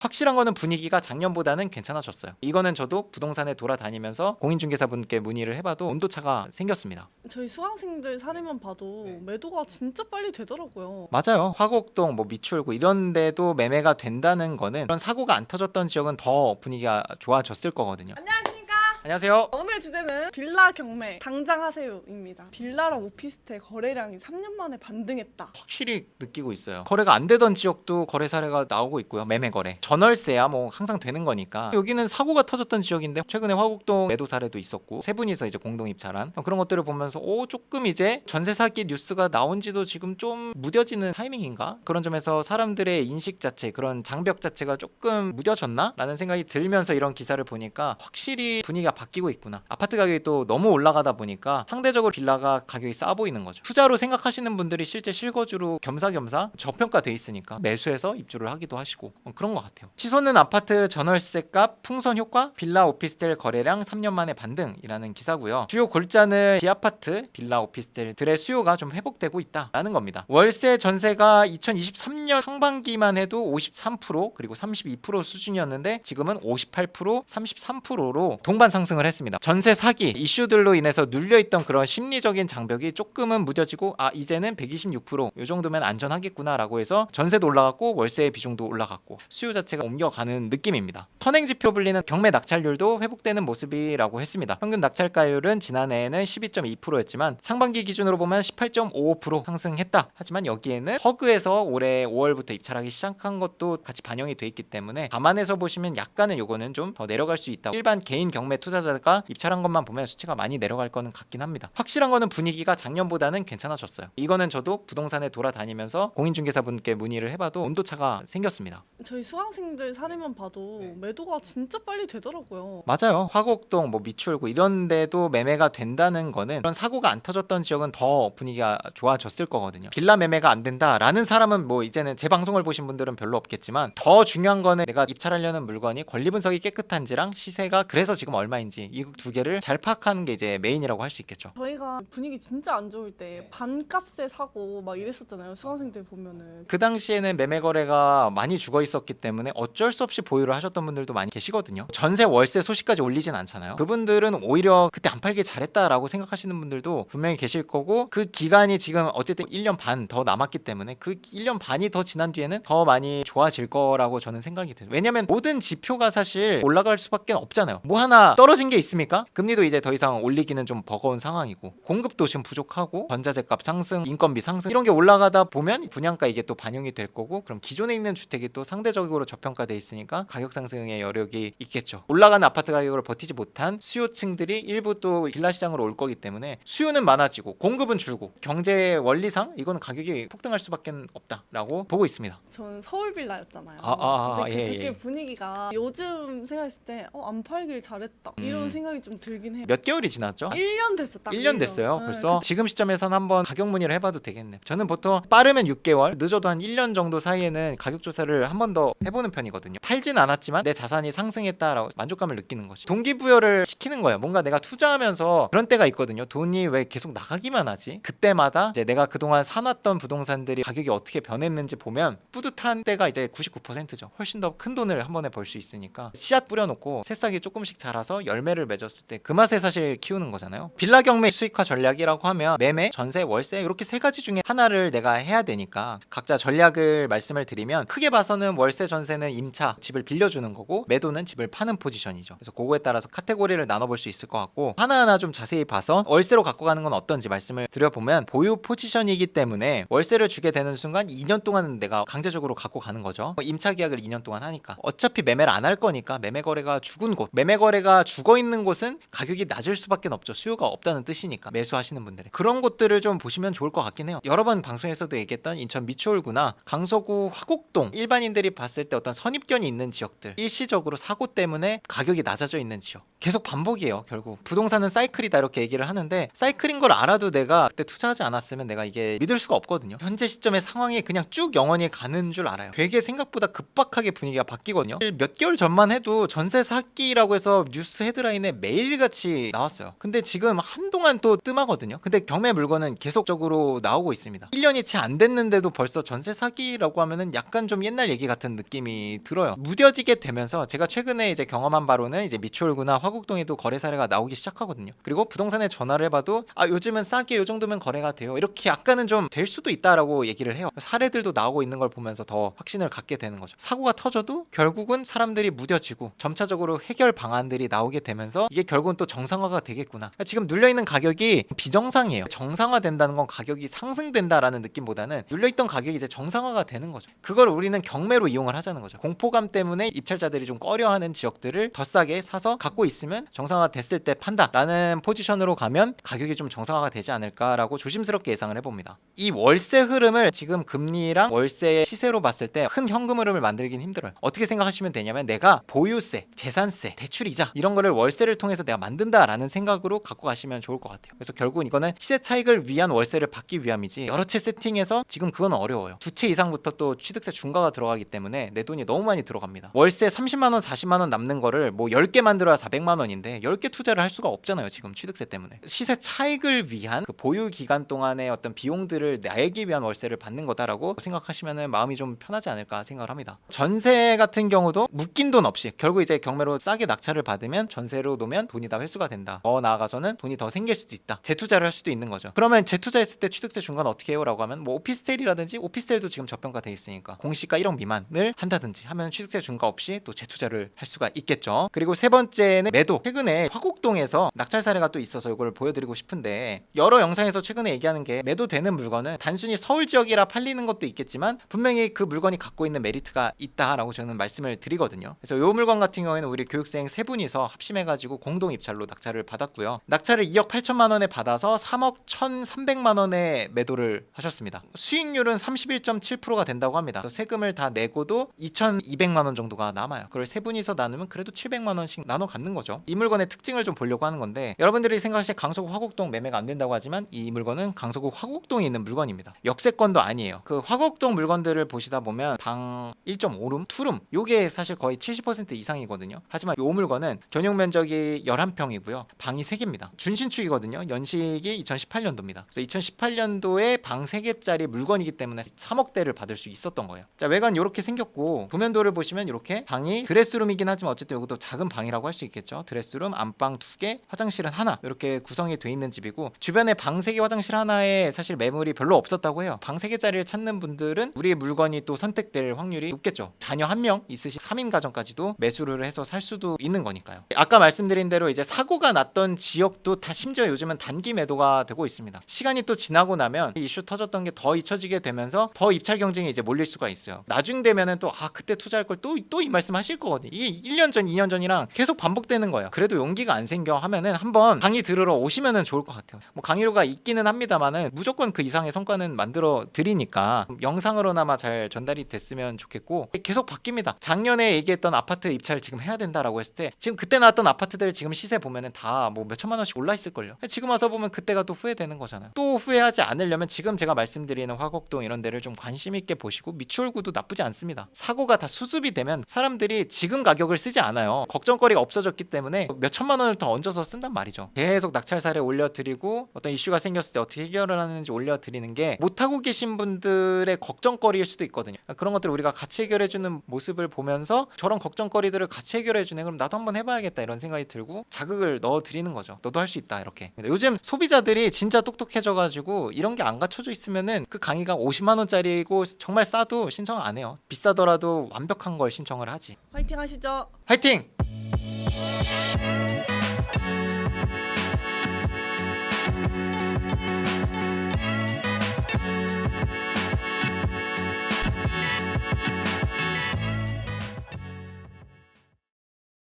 확실한 거는 분위기가 작년보다는 괜찮아졌어요. 이거는 저도 부동산에 돌아다니면서 공인중개사분께 문의를 해봐도 온도차가 생겼습니다. 저희 수강생들 사례만 봐도 매도가 진짜 빨리 되더라고요. 맞아요. 화곡동, 미추홀구 이런 데도 매매가 된다는 거는 그런 사고가 안 터졌던 지역은 더 분위기가 좋아졌을 거거든요. 안녕하십니까? 안녕하세요. 오늘 주제는 빌라 경매 당장 하세요입니다. 빌라랑 오피스텔 거래량이 3년 만에 반등했다. 확실히 느끼고 있어요. 거래가 안 되던 지역도 거래 사례가 나오고 있고요. 매매 거래. 전월세야 항상 되는 거니까. 여기는 사고가 터졌던 지역인데 최근에 화곡동 매도 사례도 있었고 세 분이서 이제 공동 입찰한 그런 것들을 보면서 조금 이제 전세 사기 뉴스가 나온 지도 지금 좀 무뎌지는 타이밍인가? 그런 점에서 사람들의 인식 자체, 그런 장벽 자체가 조금 무뎌졌나? 라는 생각이 들면서 이런 기사를 보니까 확실히 분위기가 바뀌고 있구나. 아파트 가격이 또 너무 올라가다 보니까 상대적으로 빌라가 가격이 싸 보이는 거죠. 투자로 생각하시는 분들이 실제 실거주로 겸사겸사 저평가돼 있으니까 매수해서 입주를 하기도 하시고 그런 것 같아요. 치솟는 아파트 전월세값 풍선 효과 빌라 오피스텔 거래량 3년 만에 반등이라는 기사고요. 주요 골자는 비아파트 빌라 오피스텔들의 수요가 좀 회복되고 있다라는 겁니다. 월세 전세가 2023년 상반기만 해도 53% 그리고 32% 수준이었는데 지금은 58% 33%로 동반 상승을 했습니다. 전세 사기 이슈들로 인해서 눌려있던 그런 심리적인 장벽이 조금은 무뎌지고 이제는 126%이 정도면 안전하겠구나라고 해서 전세도 올라갔고 월세의 비중도 올라갔고 수요 자체가 옮겨가는 느낌입니다. 선행지표 불리는 경매 낙찰률도 회복되는 모습이라고 했습니다. 평균 낙찰가율은 지난해에는 12.2%였지만 상반기 기준으로 보면 18.55% 상승했다. 하지만 여기에는 허그에서 올해 5월부터 입찰하기 시작한 것도 같이 반영이 돼 있기 때문에 감안해서 보시면 약간은 요거는 좀 더 내려갈 수 있다. 일반 개인 경매 투자자가 입찰한 것만 보면 수치가 많이 내려갈 거는 같긴 합니다. 확실한 거는 분위기가 작년보다는 괜찮아졌어요. 이거는 저도 부동산에 돌아다니면서 공인중개사분께 문의를 해봐도 온도차가 생겼습니다. 저희 수강생들 사례만 봐도 매도가 진짜 빨리 되더라고요. 맞아요. 화곡동, 미추홀구 이런 데도 매매가 된다는 거는 그런 사고가 안 터졌던 지역은 더 분위기가 좋아졌을 거거든요. 빌라 매매가 안 된다라는 사람은 이제는 제 방송을 보신 분들은 별로 없겠지만 더 중요한 거는 내가 입찰하려는 물건이 권리 분석이 깨끗한지랑 시세가 그래서 지금 얼마인지 이 두 개를 잘 파악하는 게 이제 메인이라고 할 수 있겠죠. 저희가 분위기 진짜 안 좋을 때 반값에 사고 막 이랬었잖아요. 수강생들 보면은. 그 당시에는 매매 거래가 많이 죽어 있었기 때문에 어쩔 수 없이 보유를 하셨던 분들도 많이 계시거든요. 전세 월세 소식까지 올리진 않잖아요. 그분들은 오히려 그때 안 팔길 잘했다라고 생각하시는 분들도 분명히 계실 거고 그 기간이 지금 어쨌든 1년 반 더 남았기 때문에 그 1년 반이 더 지난 뒤에는 더 많이 좋아질 거라고 저는 생각이 돼요. 왜냐면 모든 지표가 사실 올라갈 수밖에 없잖아요. 하나 떨어진 게 있습니까? 금리도 이제 더 이상 올리기는 좀 버거운 상황이고 공급도 지금 부족하고 전자재값 상승, 인건비 상승 이런 게 올라가다 보면 분양가 이게 또 반영이 될 거고 그럼 기존에 있는 주택이 또 상대적으로 저평가돼 있으니까 가격 상승의 여력이 있겠죠. 올라가는 아파트 가격을 버티지 못한 수요층들이 일부 또 빌라 시장으로 올 거기 때문에 수요는 많아지고 공급은 줄고 경제 원리상 이거는 가격이 폭등할 수밖에 없다라고 보고 있습니다. 저는 서울 빌라였잖아요. 근데 예, 그때 예. 분위기가 요즘 생각했을 때 안 팔길 잘했다 이런 생각이 좀 들긴 해요. 몇 개월이 지났죠? 1년 됐어. 딱 1년 됐어요. 네, 벌써 지금 시점에서는 한번 가격 문의를 해봐도 되겠네요. 저는 보통 빠르면 6개월, 늦어도 한 1년 정도 사이에는 가격 조사를 한 번 더 해보는 편이거든요. 팔진 않았지만 내 자산이 상승했다라고 만족감을 느끼는 거죠. 동기부여를 시키는 거예요. 뭔가 내가 투자하면서 그런 때가 있거든요. 돈이 왜 계속 나가기만 하지? 그때마다 이제 내가 그동안 사놨던 부동산들이 가격이 어떻게 변했는지 보면 뿌듯한 때가 이제 99%죠. 훨씬 더 큰 돈을 한 번에 벌 수 있으니까 씨앗 뿌려놓고 새싹이 조금씩 자라서 열매를 맺었을 때 그 맛에 사실 키우는 거잖아요. 빌라 경매 수익화 전략이라고 하면 매매, 전세, 월세 이렇게 세 가지 중에 하나를 내가 해야 되니까 각자 전략을 말씀을 드리면 크게 봐서는 월세, 전세는 임차, 집을 빌려주는 거고 매도는 집을 파는 포지션이죠. 그래서 그거에 따라서 카테고리를 나눠볼 수 있을 것 같고 하나하나 좀 자세히 봐서 월세로 갖고 가는 건 어떤지 말씀을 드려보면 보유 포지션이기 때문에 월세를 주게 되는 순간 2년 동안은 내가 강제적으로 갖고 가는 거죠. 임차 계약을 2년 동안 하니까 어차피 매매를 안 할 거니까 매매 거래가 죽은 곳, 매매 거래가 죽어 있는 곳은 가격이 낮을 수밖에 없죠. 수요가 없다는 뜻이니까 매수하시는 분들이 그런 곳들을 좀 보시면 좋을 것 같긴 해요. 여러 번 방송에서도 얘기했던 인천 미추홀구나 강서구 화곡동 일반인들이 봤을 때 어떤 선입견이 있는 지역들 일시적으로 사고 때문에 가격이 낮아져 있는 지역 계속 반복이에요. 결국 부동산은 사이클이다 이렇게 얘기를 하는데 사이클인 걸 알아도 내가 그때 투자하지 않았으면 내가 이게 믿을 수가 없거든요. 현재 시점의 상황이 그냥 쭉 영원히 가는 줄 알아요. 되게 생각보다 급박하게 분위기가 바뀌거든요. 몇 개월 전만 해도 전세 사기라고 해서 뉴스 뉴스 헤드라인에 매일같이 나왔어요. 근데 지금 한동안 또 뜸하거든요. 근데 경매 물건은 계속적으로 나오고 있습니다. 1년이 채 안 됐는데도 벌써 전세 사기라고 하면은 약간 좀 옛날 얘기 같은 느낌이 들어요. 무뎌지게 되면서 제가 최근에 이제 경험한 바로는 이제 미추홀구나 화곡동에도 거래 사례가 나오기 시작하거든요. 그리고 부동산에 전화를 해봐도 요즘은 싸게 요 정도면 거래가 돼요. 이렇게 약간은 좀 될 수도 있다라고 얘기를 해요. 사례들도 나오고 있는 걸 보면서 더 확신을 갖게 되는 거죠. 사고가 터져도 결국은 사람들이 무뎌지고 점차적으로 해결 방안들이 나오게 되면서 이게 결국은 또 정상화가 되겠구나. 그러니까 지금 눌려있는 가격이 비정상이에요. 정상화된다는 건 가격이 상승된다라는 느낌보다는 눌려있던 가격이 이제 정상화가 되는 거죠. 그걸 우리는 경매로 이용을 하자는 거죠. 공포감 때문에 입찰자들이 좀 꺼려하는 지역들을 더 싸게 사서 갖고 있으면 정상화 됐을 때 판다라는 포지션으로 가면 가격이 좀 정상화가 되지 않을까라고 조심스럽게 예상을 해봅니다. 이 월세 흐름을 지금 금리랑 월세 시세로 봤을 때 큰 현금 흐름을 만들긴 힘들어요. 어떻게 생각하시면 되냐면 내가 보유세, 재산세, 대출이자 이런 거를 월세를 통해서 내가 만든다라는 생각으로 갖고 가시면 좋을 것 같아요. 그래서 결국은 이거는 시세 차익을 위한 월세를 받기 위함이지 여러 채 세팅해서 지금 그건 어려워요. 두 채 이상부터 또 취득세 중과가 들어가기 때문에 내 돈이 너무 많이 들어갑니다. 월세 30만 원, 40만 원 남는 거를 뭐 10개 만들어야 400만 원인데 10개 투자를 할 수가 없잖아요. 지금 취득세 때문에. 시세 차익을 위한 그 보유 기간 동안의 어떤 비용들을 내기 위한 월세를 받는 거다라고 생각하시면 마음이 좀 편하지 않을까 생각을 합니다. 전세 같은 경우도 묶인 돈 없이 결국 이제 경매로 싸게 낙찰을 받으면 전세로 놓으면 돈이 다 회수가 된다. 더 나아가서는 돈이 더 생길 수도 있다. 재투자를 할 수도 있는 거죠. 그러면 재투자했을 때 취득세 중간 어떻게 해요? 라고 하면 뭐 오피스텔이라든지 오피스텔도 지금 저평가돼 있으니까 공시가 1억 미만을 한다든지 하면 취득세 중과 없이 또 재투자를 할 수가 있겠죠. 그리고 세 번째는 매도. 최근에 화곡동에서 낙찰 사례가 또 있어서 이걸 보여드리고 싶은데 여러 영상에서 최근에 얘기하는 게 매도되는 물건은 단순히 서울 지역이라 팔리는 것도 있겠지만 분명히 그 물건이 갖고 있는 메리트가 있다라고 저는 말씀을 드리거든요. 그래서 이 물건 같은 경우에는 우리 교육생 세 분이서 합심해가지고 공동 입찰로 낙찰을 받았고요. 낙찰을 2억 8천만 원에 받아서 3억 1,300만 원에 매도를 하셨습니다. 수익률은 31.7%가 된다고 합니다. 세금을 다 내고도 2,200만 원 정도가 남아요. 그걸 세 분이서 나누면 그래도 700만 원씩 나눠 갖는 거죠. 이 물건의 특징을 좀 보려고 하는 건데 여러분들이 생각하실 강서구 화곡동 매매가 안 된다고 하지만 이 물건은 강서구 화곡동에 있는 물건입니다. 역세권도 아니에요. 그 화곡동 물건들을 보시다 보면 방 1.5룸, 2룸 요게 사실 거의 70% 이상이거든요. 하지만 이 물건은 전용 면적이 11평이고요. 방이 3개입니다. 준신축이거든요. 연식이 2018년도입니다. 그래서 2018년도에 방 3개짜리 물건이기 때문에 3억대를 받을 수 있었던 거예요. 자, 외관 이렇게 생겼고 도면도를 보시면 이렇게 방이 드레스룸이긴 하지만 어쨌든 이것도 작은 방이라고 할 수 있겠죠. 드레스룸, 안방 2개, 화장실은 하나 이렇게 구성이 돼 있는 집이고 주변에 방 3개, 화장실 하나에 사실 매물이 별로 없었다고 해요. 방 3개짜리를 찾는 분들은 우리의 물건이 또 선택될 확률이 높겠죠. 자녀 1명 있으신 3인 가정까지도 매수를 해서 살 수도 있는 거니까요. 아까 말씀드린 대로 이제 사고가 났던 지역도 다 심지어 요즘은 단기 매도가 되고 있습니다. 시간이 또 지나고 나면 이슈 터졌던 게 더 잊혀지게 되면서 더 입찰 경쟁이 이제 몰릴 수가 있어요. 나중 되면은 또 그때 투자할 걸 또 이 말씀 하실 거거든요. 이게 1년 전, 2년 전이랑 계속 반복되는 거예요. 그래도 용기가 안 생겨 하면은 한번 강의 들으러 오시면은 좋을 것 같아요. 뭐 강의료가 있기는 합니다만은 무조건 그 이상의 성과는 만들어 드리니까 영상으로나마 잘 전달이 됐으면 좋겠고 계속 바뀝니다. 작년에 얘기했던 아파트 입찰 지금 해야 된다라고 했을 때 지금 그때 나왔던 아파트들 지금 시세 보면은 다 뭐 몇천만 원씩 올라 있을걸요. 지금 와서 보면 그때가 또 후회되는 거잖아요. 또 후회하지 않으려면 지금 제가 말씀드리는 화곡동 이런 데를 좀 관심 있게 보시고 미추홀구도 나쁘지 않습니다. 사고가 다 수습이 되면 사람들이 지금 가격을 쓰지 않아요. 걱정거리가 없어졌기 때문에 몇천만 원을 더 얹어서 쓴단 말이죠. 계속 낙찰 사례 올려드리고 어떤 이슈가 생겼을 때 어떻게 해결을 하는지 올려드리는 게 못하고 계신 분들의 걱정거리일 수도 있거든요. 그런 것들을 우리가 같이 해결해주는 모습을 보면서 저런 걱정거리들을 같이 해결해주네. 그럼 나도 한번 해봐야겠다 이런 생각이 들고 자극을 넣어드리는 거죠. 너도 할 수 있다 이렇게. 요즘 소비자들이 진짜 똑똑해져가지고 이런 게 안 갖춰져 있으면은 그 강의가 50만 원짜리고 정말 싸도 신청을 안 해요. 비싸더라도 완벽한 걸 신청을 하지. 화이팅 하시죠. 화이팅!